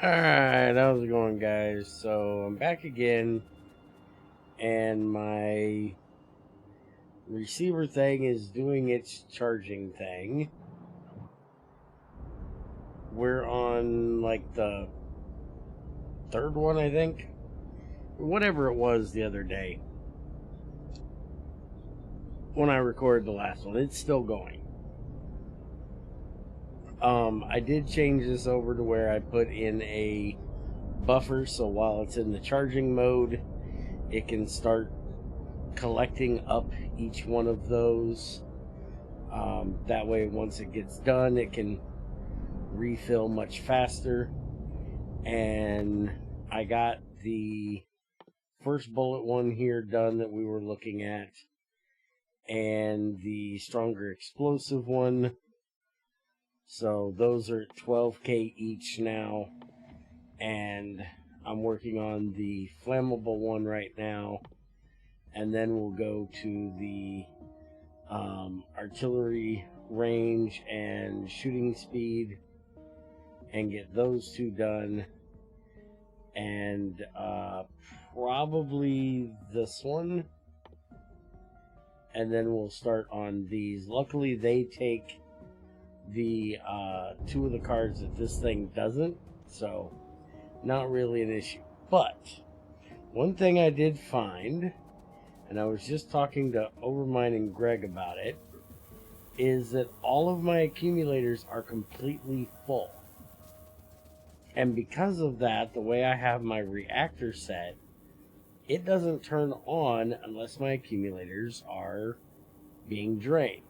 Alright, how's it going, guys? So I'm back again, and my receiver thing is doing its charging thing. We're on like the third one, I think. Whatever it was the other day when I recorded the last one. It's still going. I did change this over to where I put in a buffer, so while it's in the charging mode, it can start collecting up each one of those. That way, once it gets done, it can refill much faster. And I got the first bullet one here done that we were looking at, and the stronger explosive one. So those are 12K each now, and I'm working on the flammable one right now, and then we'll go to the artillery range and shooting speed and get those two done, and probably this one, and then we'll start on these. Luckily they take the two of the cards that this thing doesn't, so not really an issue. But one thing I did find, and I was just talking to Overmind and Greg about it, is that all of my accumulators are completely full. And because of that, the way I have my reactor set, it doesn't turn on unless my accumulators are being drained.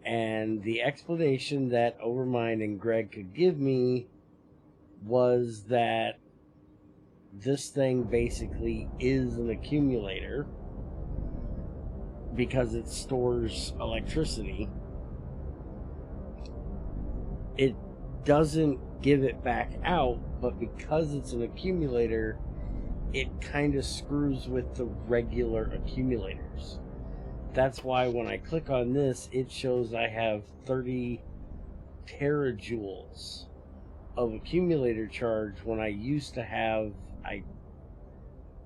And the explanation that Overmind and Greg could give me was that this thing basically is an accumulator because it stores electricity. It doesn't give it back out, but because it's an accumulator, it kind of screws with the regular accumulators. That's why when I click on this, it shows I have 30 terajoules of accumulator charge when I used to have, I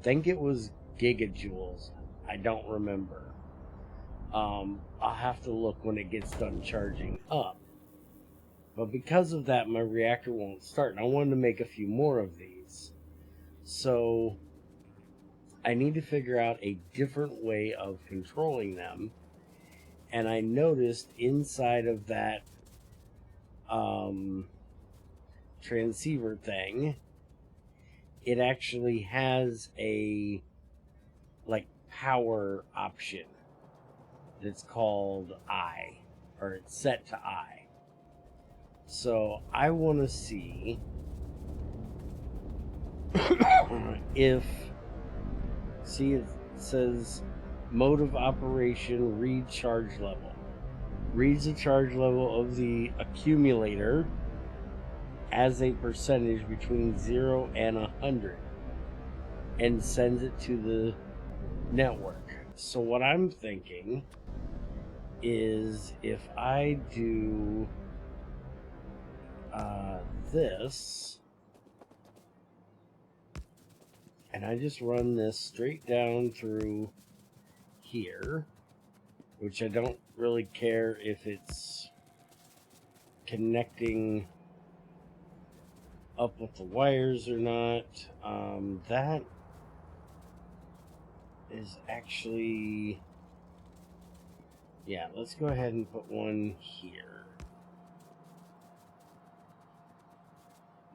think it was gigajoules. I don't remember. I'll have to look when it gets done charging up. But because of that, my reactor won't start. And I wanted to make a few more of these. So I need to figure out a different way of controlling them. And I noticed inside of that transceiver thing, it actually has a like power option that's called I, or it's set to I. So I want to see if, see, it says mode of operation, read charge level. Reads the charge level of the accumulator as a percentage between 0 and 100 and sends it to the network. So what I'm thinking is if I do this, and I just run this straight down through here, which I don't really care if it's connecting up with the wires or not. That is actually, yeah, let's go ahead and put one here.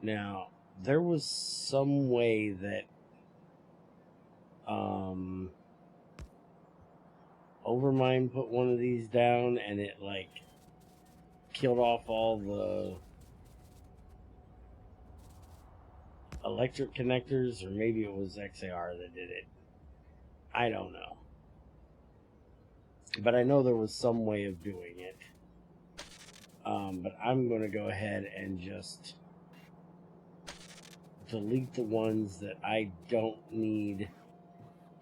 Now, there was some way that Overmind put one of these down and it like killed off all the electric connectors, or maybe it was XAR that did it. I don't know. But I know there was some way of doing it. But I'm going to go ahead and just delete the ones that I don't need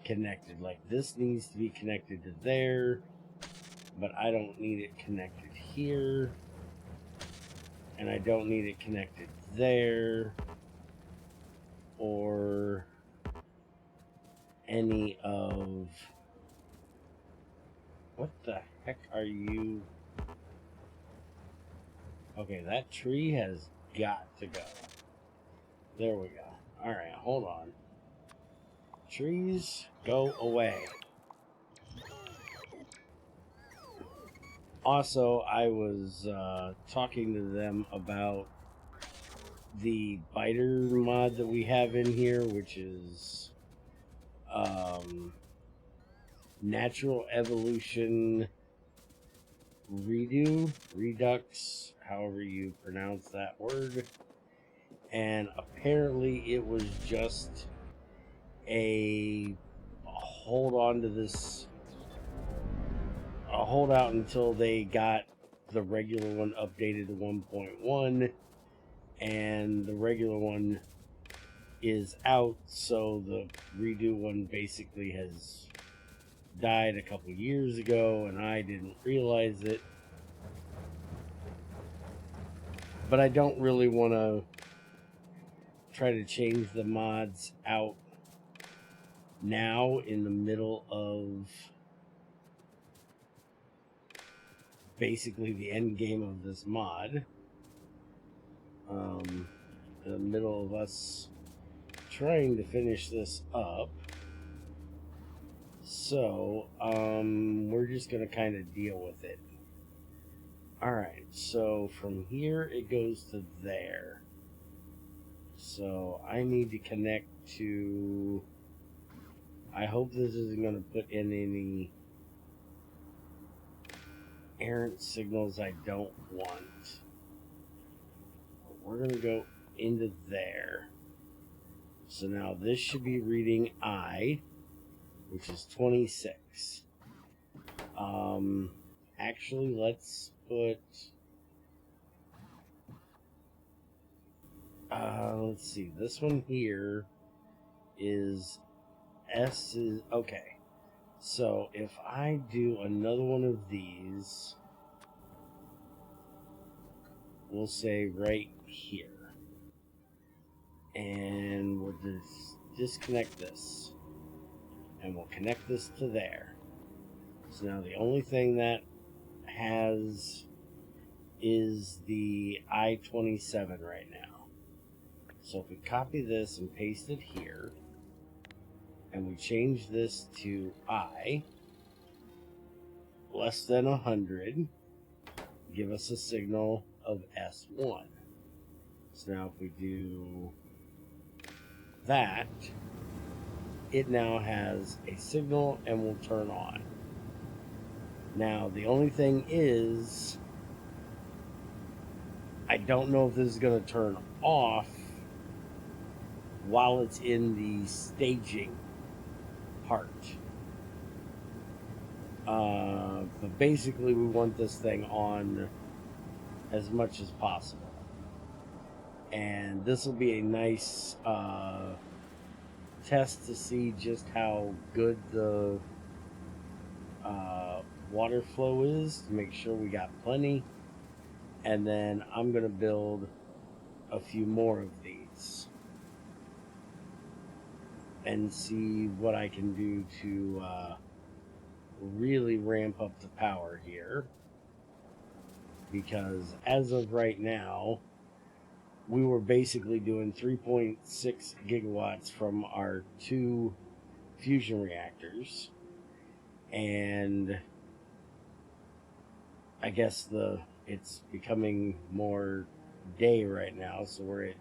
connected. Like this needs to be connected to there, but I don't need it connected here, and I don't need it connected there, or any of... What the heck are you? Okay, that tree has got to go. There we go. Alright, hold on. Trees, go away. Also, I was talking to them about the biter mod that we have in here, which is natural evolution redux, however you pronounce that word. And apparently it was just a hold on to this, a hold out until they got the regular one updated to 1.1, and the regular one is out, so the redo one basically has died a couple years ago, and I didn't realize it. But I don't really want to try to change the mods out now in the middle of basically the end game of this mod. In the middle of us trying to finish this up. So, we're just going to kind of deal with it. Alright, so from here it goes to there. So I need to connect to... I hope this isn't going to put in any errant signals I don't want. We're going to go into there. So now this should be reading I, which is 26. Actually, let's put... let's see. This one here is... S is... Okay. So if I do another one of these, we'll say right here. And we'll just disconnect this. And we'll connect this to there. So now the only thing that has is the I-27 right now. So if we copy this and paste it here, and we change this to I, less than 100, give us a signal of S1. So now if we do that, it now has a signal and will turn on. Now the only thing is, I don't know if this is going to turn off while it's in the staging part. But basically we want this thing on as much as possible. And this will be a nice test to see just how good the water flow is, to make sure we got plenty. And then I'm going to build a few more of these and see what I can do to really ramp up the power here. Because as of right now, we were basically doing 3.6 gigawatts from our 2 fusion reactors. And I guess it's becoming more day right now, so we're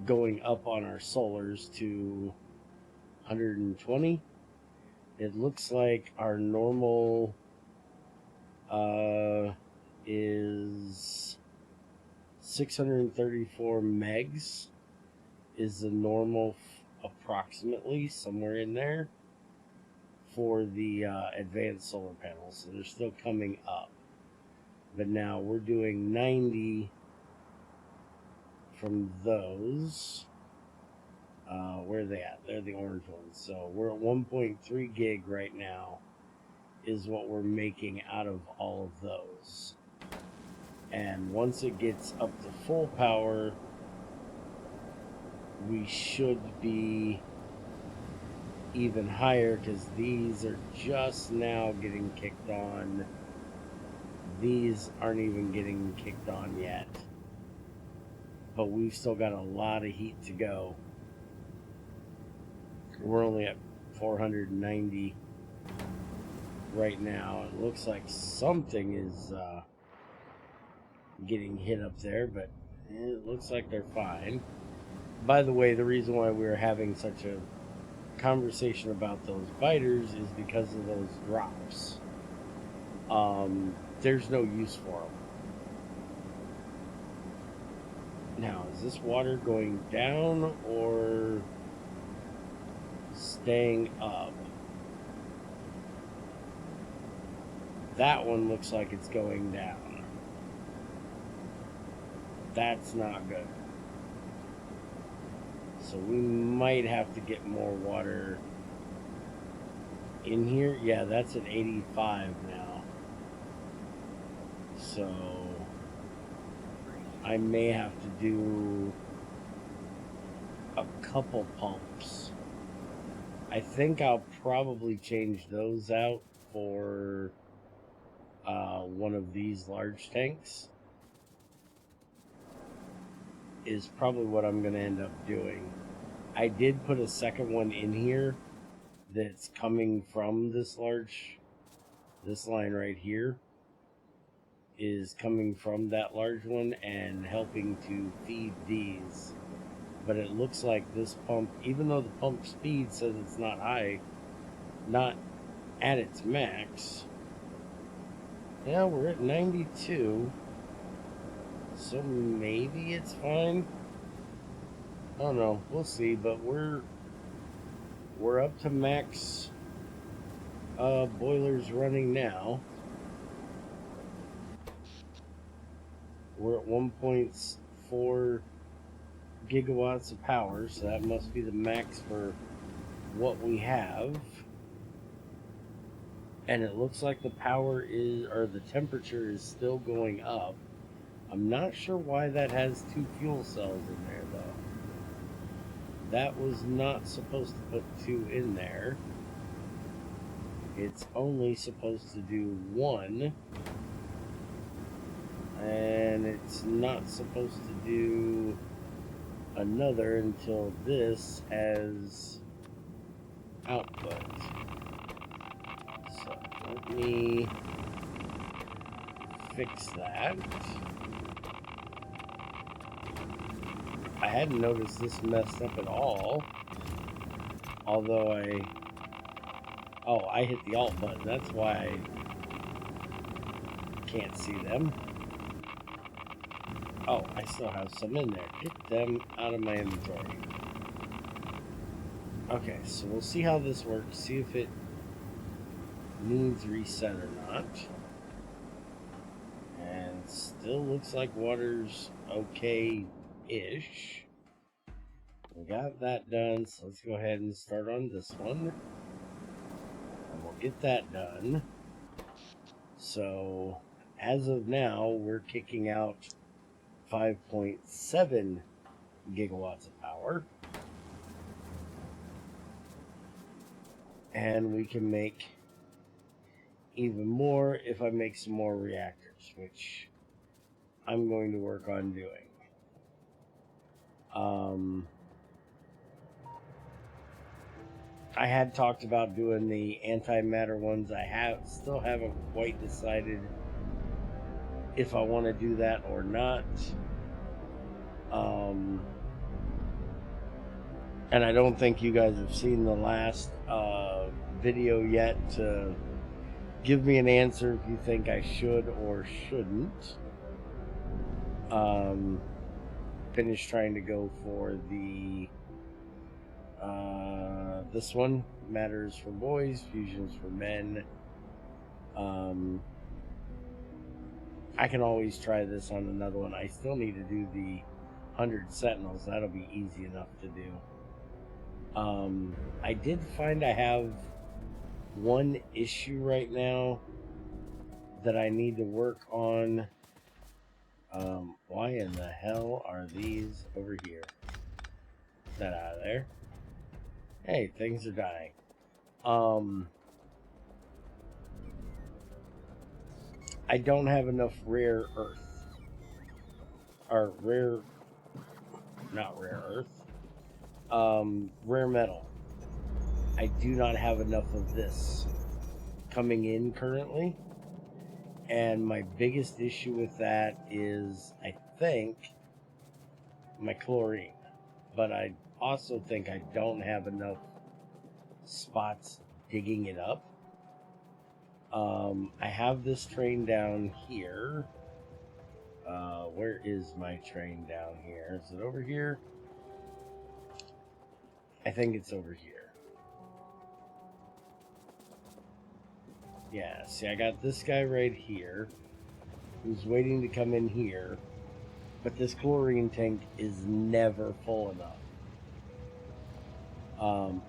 going up on our solars to 120. It looks like our normal is 634 megs is the normal, approximately somewhere in there, for the advanced solar panels. So they're still coming up, but now we're doing 90 from those. Where are they at? They're the orange ones. So we're at 1.3 gig right now is what we're making out of all of those. And once it gets up to full power, we should be even higher because these are just now getting kicked on. These aren't even getting kicked on yet. But we've still got a lot of heat to go. We're only at 490 right now. It looks like something is getting hit up there, but it looks like they're fine. By the way, the reason why we're having such a conversation about those biters is because of those drops. There's no use for them. Now, is this water going down or staying up? That one looks like it's going down. That's not good. So we might have to get more water in here. Yeah, that's at 85 now. So I may have to do a couple pumps. I think I'll probably change those out for one of these large tanks. Is probably what I'm going to end up doing. I did put a second one in here that's coming from this line right here is coming from that large one and helping to feed these. But it looks like this pump, even though the pump speed says it's not high, not at its max. Yeah, we're at 92. So maybe it's fine. I don't know. We'll see. But we're up to max boilers running now. We're at 1.4 gigawatts of power, so that must be the max for what we have. And it looks like the power is, or the temperature is still going up. I'm not sure why that has 2 fuel cells in there, though. That was not supposed to put 2 in there. It's only supposed to do 1. And it's not supposed to do another until this has output. So let me fix that. I hadn't noticed this messed up at all. Although I hit the alt button. That's why I can't see them. Oh, I still have some in there. Get them out of my inventory. Okay, so we'll see how this works. See if it needs reset or not. And still looks like water's okay-ish. We got that done, so let's go ahead and start on this one. And we'll get that done. So, as of now, we're kicking out 5.7 gigawatts of power. And we can make even more if I make some more reactors, which I'm going to work on doing. I had talked about doing the antimatter ones. I still haven't quite decided if I want to do that or not. And I don't think you guys have seen the last video yet to give me an answer if you think I should or shouldn't. Finished trying to go for the this one, matters for boys, fusions for men. I can always try this on another one. I still need to do the 100 Sentinels. That'll be easy enough to do. I did find I have one issue right now that I need to work on. Why in the hell are these over here? that out of there. Hey, things are dying. I don't have enough rare earth. Or not rare earth. Rare metal. I do not have enough of this coming in currently. And my biggest issue with that is, I think, my chlorine. But I also think I don't have enough spots digging it up. I have this train down here. Where is my train down here? Is it over here? I think it's over here. Yeah, see, I got this guy right here who's waiting to come in here, but this chlorine tank is never full enough.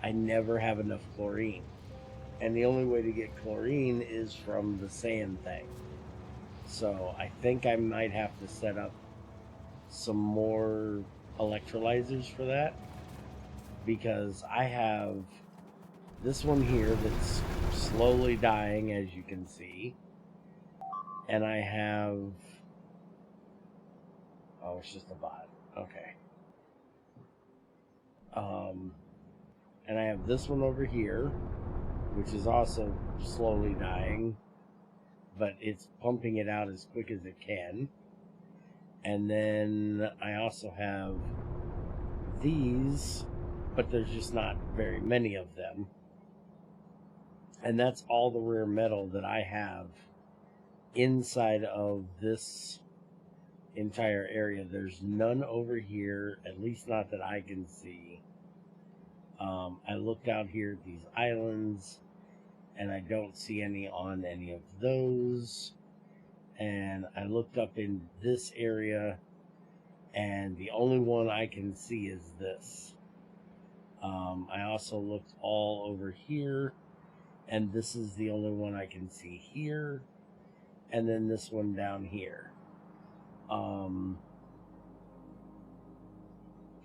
I never have enough chlorine. And the only way to get chlorine is from the sand thing. So I think I might have to set up some more electrolyzers for that, because I have this one here that's slowly dying, as you can see, and I have, oh, it's just a bot, okay, and I have this one over here, which is also slowly dying, but it's pumping it out as quick as it can. And then I also have these, but there's just not very many of them. And that's all the rare metal that I have inside of this entire area. There's none over here, at least not that I can see. I looked out here at these islands, and I don't see any on any of those. And I looked up in this area, and the only one I can see is this. I also looked all over here, and this is the only one I can see here, and then this one down here.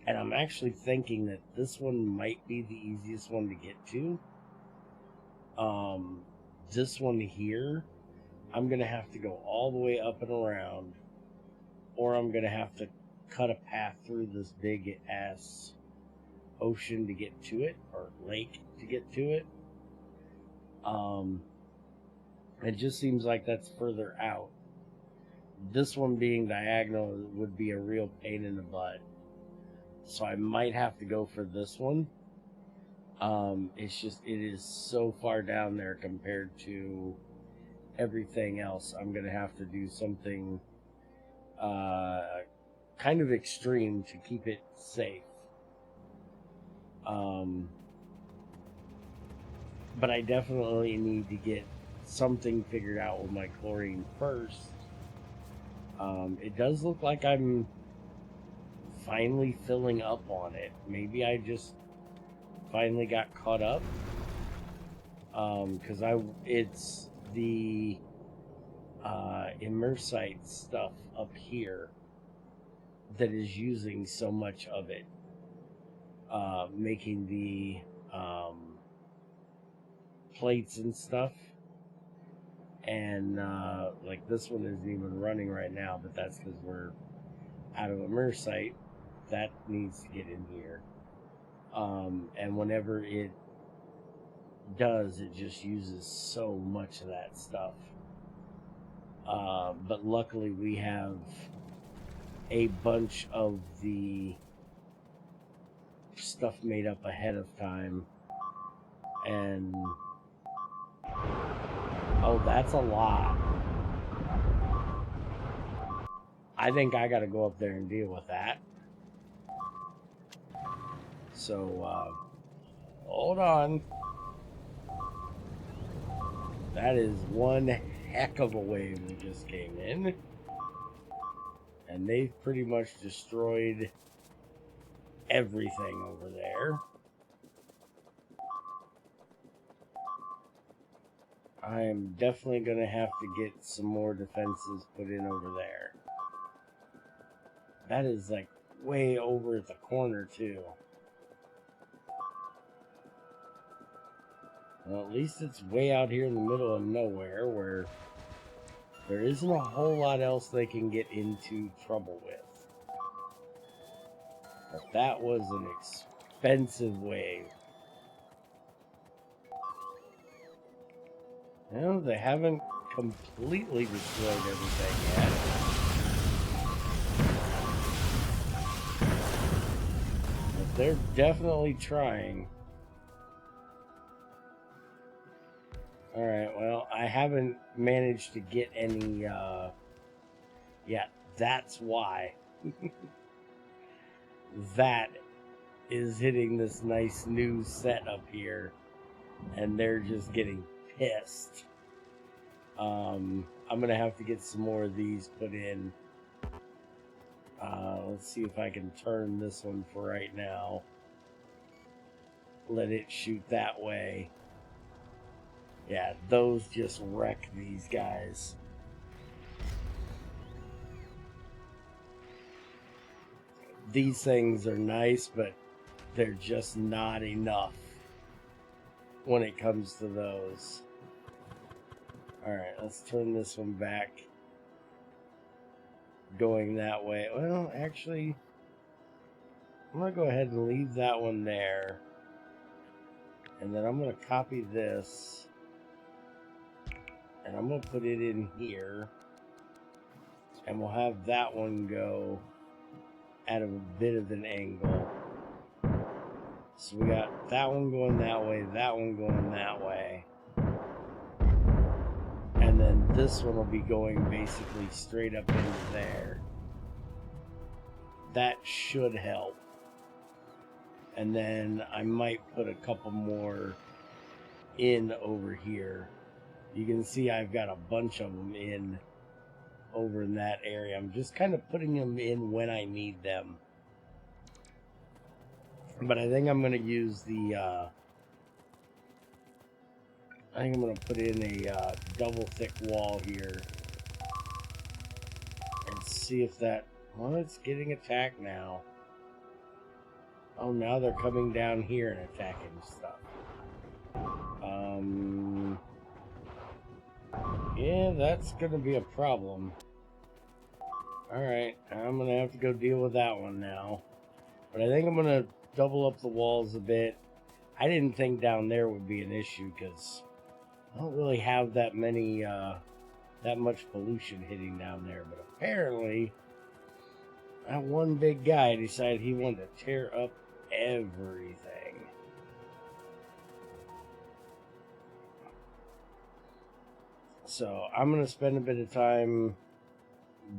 And I'm actually thinking that this one might be the easiest one to get to. This one here, I'm going to have to go all the way up and around, or I'm going to have to cut a path through this big ass ocean to get to it, or lake to get to it. It just seems like that's further out. This one being diagonal would be a real pain in the butt. So I might have to go for this one. It's just, it is so far down there compared to everything else. I'm going to have to do something kind of extreme to keep it safe. But I definitely need to get something figured out with my chlorine first. It does look like I'm finally filling up on it. Maybe I just finally got caught up. Because it's the immersite stuff up here that is using so much of it, making the plates and stuff. And like this one isn't even running right now, but that's because we're out of immersite. That needs to get in here. And whenever it does, it just uses so much of that stuff. But luckily we have a bunch of the stuff made up ahead of time. And oh, that's a lot. I think I gotta go up there and deal with that. So, hold on. That is one heck of a wave that just came in. And they've pretty much destroyed everything over there. I am definitely going to have to get some more defenses put in over there. That is like way over at the corner too. Well, at least it's way out here in the middle of nowhere where there isn't a whole lot else they can get into trouble with. But that was an expensive wave. Well, they haven't completely destroyed everything yet. But they're definitely trying. Alright, well, I haven't managed to get any, yeah, that's why. That is hitting this nice new set up here, and they're just getting pissed. I'm gonna have to get some more of these put in. Let's see if I can turn this one for right now. Let it shoot that way. Yeah, those just wreck these guys. These things are nice, but they're just not enough when it comes to those. Alright, let's turn this one back. Going that way. Well, actually, I'm going to go ahead and leave that one there. And then I'm going to copy this. And I'm going to put it in here. And we'll have that one go at a bit of an angle. So we got that one going that way, that one going that way. And then this one will be going basically straight up into there. That should help. And then I might put a couple more in over here. You can see I've got a bunch of them in over in that area. I'm just kind of putting them in when I need them. But I think I'm going to use the, I think I'm going to put in a double thick wall here. And see if that, well, it's getting attacked now. Oh, now they're coming down here and attacking stuff. Yeah, that's going to be a problem. Alright, I'm going to have to go deal with that one now. But I think I'm going to double up the walls a bit. I didn't think down there would be an issue because I don't really have that many, that much pollution hitting down there. But apparently, that one big guy decided he wanted to tear up everything. So I'm going to spend a bit of time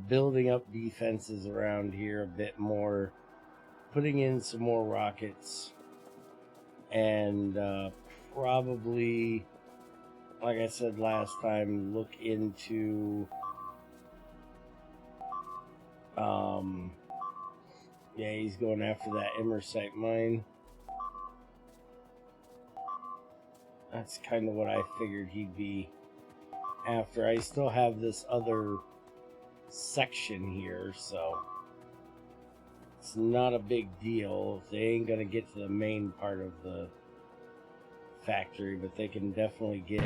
building up defenses around here a bit more, putting in some more rockets, and probably, like I said last time, look into yeah, he's going after that Immersite mine. That's kind of what I figured he'd be after. I still have this other section here, so it's not a big deal if they ain't gonna get to the main part of the factory, but they can definitely get.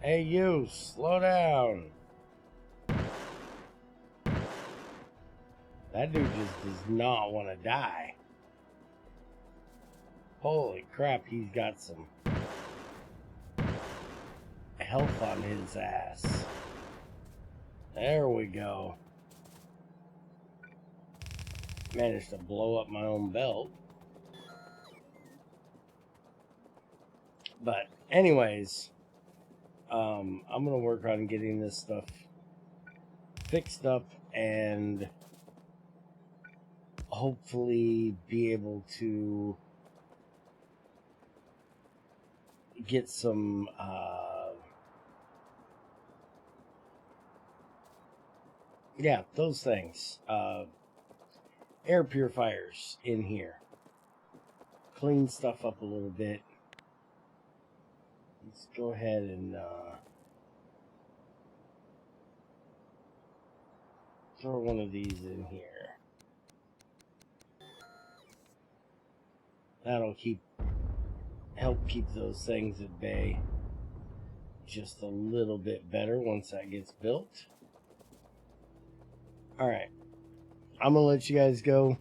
Hey, you, slow down. That dude just does not want to die. Holy crap, he's got some health on his ass. There we go. Managed to blow up my own belt. But anyways, I'm going to work on getting this stuff fixed up and hopefully be able to get some yeah, those things, air purifiers in here, clean stuff up a little bit. Let's go ahead and throw one of these in here. That'll help keep those things at bay just a little bit better once that gets built. Alright, I'm gonna let you guys go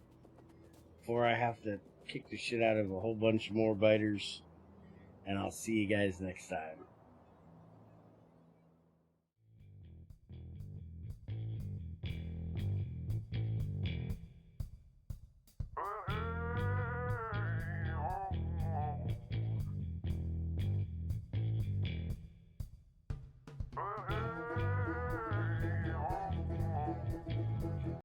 before I have to kick the shit out of a whole bunch more biters, and I'll see you guys next time.